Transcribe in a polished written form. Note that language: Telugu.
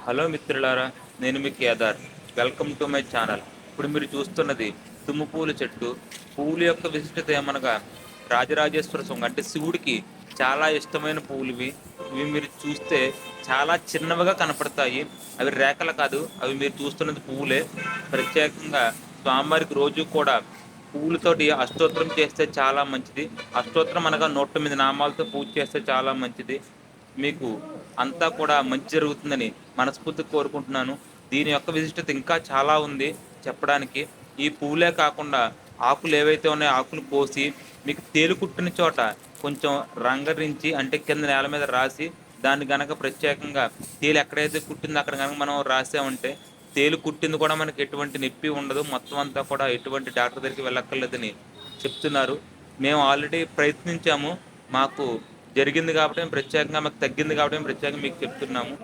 హలో మిత్రులారా, నేను మీ Kedar. Welcome to my channel. ఇప్పుడు మీరు చూస్తున్నది తుమ్ము పూల చెట్టు. పువ్వుల యొక్క విశిష్టత ఏమనగా రాజరాజేశ్వర స్వామి అంటే శివుడికి చాలా ఇష్టమైన పువ్వులు ఇవి. ఇవి మీరు చూస్తే చాలా చిన్నవిగా కనపడతాయి. అవి రేఖలు కాదు, అవి మీరు చూస్తున్నది పువ్వులే. ప్రత్యేకంగా స్వామివారికి రోజు కూడా పువ్వులతోటి అష్టోత్తరం చేస్తే చాలా మంచిది. అష్టోత్తరం అనగా 109 నామాలతో పూజ చేస్తే చాలా మంచిది. మీకు అంతా కూడా మంచి జరుగుతుందని మనస్ఫూర్తిగా కోరుకుంటున్నాను. దీని యొక్క విశిష్టత ఇంకా చాలా ఉంది చెప్పడానికి. ఈ పువ్వులే కాకుండా ఆకులు ఏవైతే ఉన్నాయో ఆకులు కోసి మీకు తేలు కుట్టిన చోట కొంచెం రంగరించి అంటే కింద నేల మీద రాసి దాన్ని గనక ప్రత్యేకంగా తేలు ఎక్కడైతే కుట్టిందో అక్కడ కనుక మనం రాసామంటే తేలు కుట్టింది కూడా మనకి ఎటువంటి నొప్పి ఉండదు. మొత్తం అంతా కూడా ఎటువంటి డాక్టర్ దగ్గరికి వెళ్ళక్కర్లేదని చెప్తున్నారు. మేము ఆల్రెడీ ప్రయత్నించాము. మాకు జరిగింది కాబట్టి ప్రత్యేకంగా మాకు తగ్గింది కాబట్టి ప్రత్యేకంగా మీకు చెప్తున్నాము.